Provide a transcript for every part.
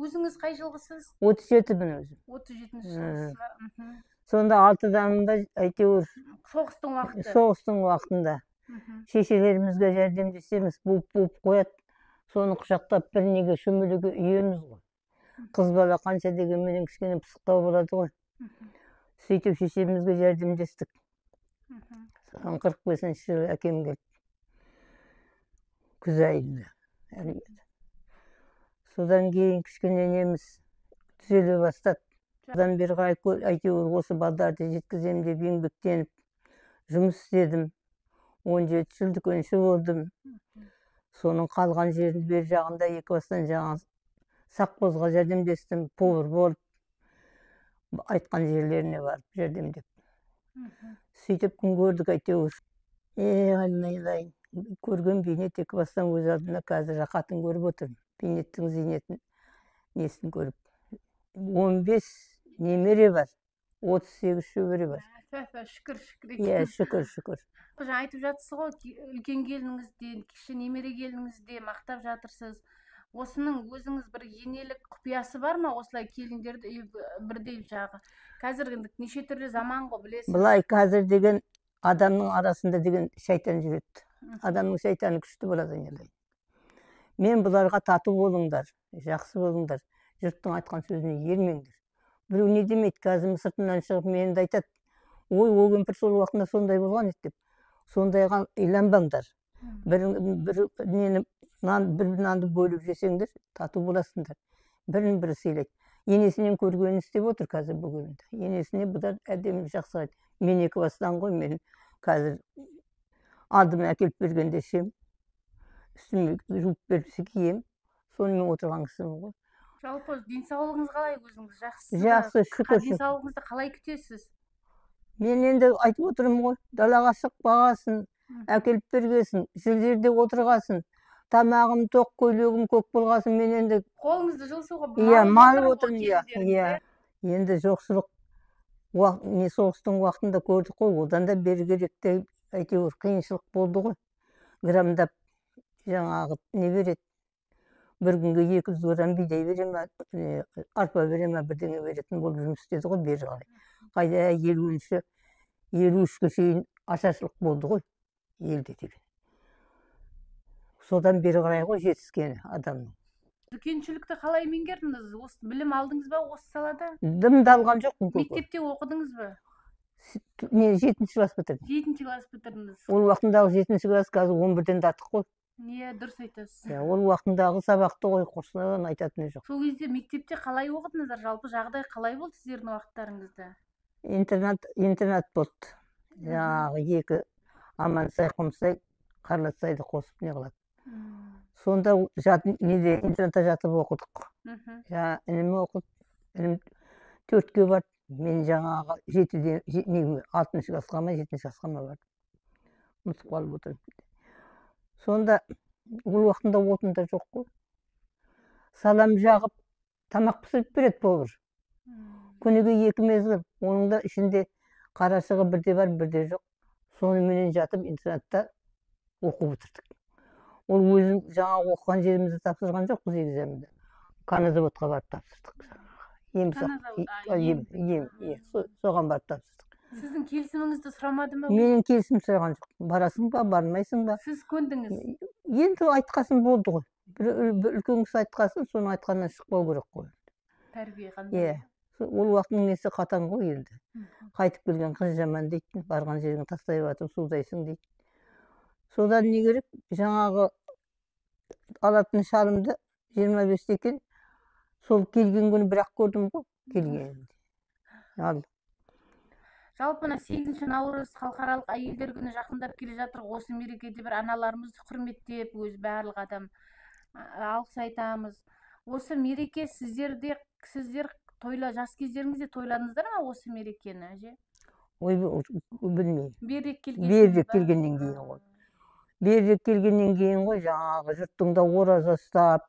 Өзіңіз қай жылғысыз? 37-мін өзім. 37-ші жылғысыз ба? Сонда 6-данында әйтеуір Соғыстың уақытында шешелерімізге жәрдемдесеміз, буып қояды. Соны құшақтап бірнеге шөмелеге үйеміз ғой. Қыз бала қанша дегенменен кішкене пысықтау болады ғой. Сөйтіп шешемізге жәрдемдестік. 45-ші жылы әкем келді. Күз айында. Содан кейін кішкене неміз түзеле бастады. Содан бері әйтеуір осы балдарды жеткіземін деп еңбектеніп жұмыс істедім. 17 жыл дүкенші болдым. Соның қалған жерін бер жағында екі бастан жаңа саққозға жәрдемдестім. Повар болып, айтқан жерлеріне барып жәрдемдеп. Сөйтіп күн көрдік әйтеуір. Айналайын. Көрген бейнет екі бастан өз алдына қазір рақатын көріп отырмын. Бейнеттің зейнетін несін көріп. 15 немере бар, 38 шөбере бар. Шүкір. Иә, шүкір. Жаңа айтып жатсыз ғой, үлкен келініңізден, кіші немере келініңізде мақтап жатырсыз. Осының өзіңіз бір енелік құпиясы бар ма? Осылай келіндерді бірдей жағы. Қазір неше түрлі заман ғой, білесіз. Бұлай қазір деген адамның арасында деген шайтан жүреді. Адамның шайтаны күшті болады. Мен бұларға тату болыңдар, жақсы болыңдар. Жұрттың айтқан сөзіне ермеңдер. Біреу не демейді, қазір сыртынан шығып менді айтады. Ой, о кемпір сол уақытында сондай болған еді деп. Сондайға иланбаңдар. Бір нанды бөліп жесеңдер, тату боласыңдар. Бірін бірі сыйлайды. Енесінен көргенін істеп отыр қазір бүгінде. Енесіне бұдар әдемі жақсы айтты. Мен екі бастан ғой, мен қазір алдыма әкеліп бергенде ішем. Үстіме жуып берсе кием. Сонымен отырған кісімін ғой. Жалпы денсаулығыңыз қалай өзіңіз? Жақсы, шүкір. Денсаулығыңызды қалай күтесіз? Мен енді айтып отырмын ғой, далаға шықпағасын, әкеліп бергесін, жыл жерде отырғасын, тамағым тоқ, көйлегім көк болғасын, мен енді қолыңызды жылсуға малып отырмын. Енді жоқшылық соғыстың уақытында көрдік қой, одан да бері керекте әйтеуір қиыншылық болды ғой. Грамдап жаңағы не береді? Бір күнге 200 грамм бидай бере ма, арпа бере ма, бірдеңе беретін болып жұмыс істеді ғой, бері қарай. Қайда 53-ке шейін ашаршылық болды ғой, елде деген. Содан бері қарай ғой жетіскені адамның. Дүкеншілікті қалай меңгердіңіз? Білім алдыңыз ба осы салада? Дымды алған жоқпын. Мектепте оқыдыңыз ба? Мен 7-ші класс бітірдім. 7-ші класс бітірдіңіз. Ол уақытындағы 7-ші класс қазір 11-ден де артық қой. Не, дұрыс айтасыз. Ол уақытындағы сабақты ғой, құрсынан айтатыны жоқ. Сол кезде мектепте қалай оқыдыңыздар? Жалпы жағдай қалай болды сіздердің уақыттарыңызда? Интернат болды. Жаңағы екі Амансай, Құмсай, Қарлатсайды қосып не қылады. Сонда интернатта жатып оқыдық. Інім оқыды. Інім 4-ке барды. Мен жаңағы 6-ші классқа ма, 7-ші классқа ма бардым. Ұмытып қалып отырмын. Сонда ол уақытында отын да жоқ қой. Салам жағып, тамақ пісіріп береді повар. Күніге 2 мезгіл. Оның да ішінде қарашығы бірде бар, бірде жоқ. Сонымен жатып интернатта оқу бітірдік. Ол өзім жаңа оқыған жерімізді тапсырған жоқпыз экзаменді. Каназаводқа барып тапсырдық. Соған барып тапсырдық. Сіздің келісіміңізді сұрамады ма? Менің келісім сұраған жоқ. Барасың ба, бармайсың ба? Сіз көндіңіз? Енді айтқасын болды ғой. Бір үлкен кісі айтқасын, соны айтқаннан шықпау керек қой. Тәрбие қандай? Ол уақыттың несі қатаң ғой енді. Қайтып келген қыз жаман дейді, барған жеріңе тастай батып судайсың дейді. Содан не керек? Жаңағы алатын шалымды 25-те екен. Сол келген күні бірақ көрдім ғой, келгенімде. Ал. Жалпы 8 наурыз халықаралық әйелдер күні жақындап келе жатыр. Осы мерекеде бір аналарымызды құрметтеп, өз барлық адам алғыс айтамыз. Осы мереке сіздер жас кездеріңізде тойладыңыздар ма осы мерекені, әже? Ой, білмеймін. Берек келгеннен кейін ғой. Берек келгеннен кейін ғой, жаңағы жұрттың да ораза ұстап,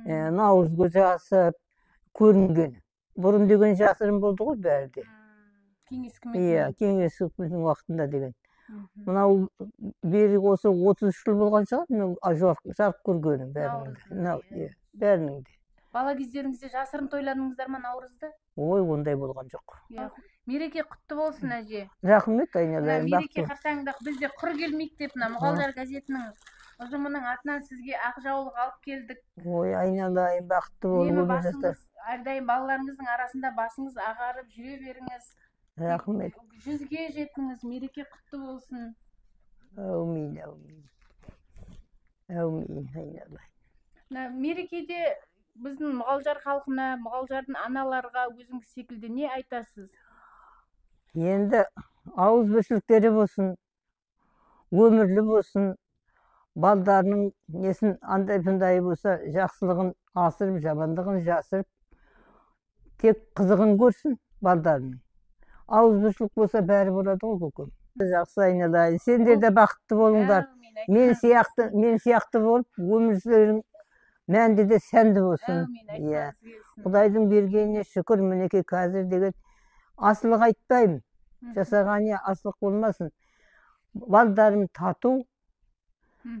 наурызға жасып, көрінгені. Бұрын деген жасырын болды ғой бәрі де. Кеңес үкіметінің. Кеңес үкіметінің уақытында деген. Мынау берік осы 33 жыл болған шығар, мен жарық көргенім бәрінің де. Бала кездеріңізде жасырын тойладыңыздар ма Наурызды? Ой, ондай болған жоқ. Мереке құтты болсын, әже. Рахмет, айналайын. Мереке қарсаңында бізде құр келмейік деп, Мұғалжар газетінің ұжымының атынан сізге ақ жаулық алып келдік. Ой, айналайын, бақытты бол. Басыңыз, әрдайым балаларыңыздың арасында басыңыз ағарып жүре беріңіз. Рахмет. 100-ге жетіңіз, мереке құтты болсын. Әумин, әумин. Әумин, айналайын. Мерекеде біздің Мұғалжар халқына, Мұғалжардың аналарға өзіңіз секілді не айтасыз? Енді ауыз біршіліктері болсын, өмірлі болсын, балдарының несін андай-бұндай болса, жақсылығын асырып, жамандығын жасырып, тек қызығын көрсін балдарының. Ауыз біршілік болса, бәрі болады ғой, көкем. Жақсы, айналайын. Сендер де бақытты болыңдар. Мен сияқты болып, өмірсілерің мәнді де сәнді болсын. Құдайдың бергеніне шүкір, мінекей қазір деген асылық айтпаймын. Жасағаны асылық болмасын. Балдарым тату,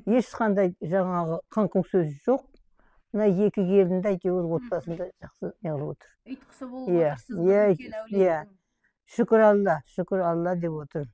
ешқандай жаңағы қыңқу сөз жоқ. Мына екі келінді әйтеуір отбасында жақсы неғылып отыр. Ұйтқысы болып отырсыз. Шүкір Алла деп отыр.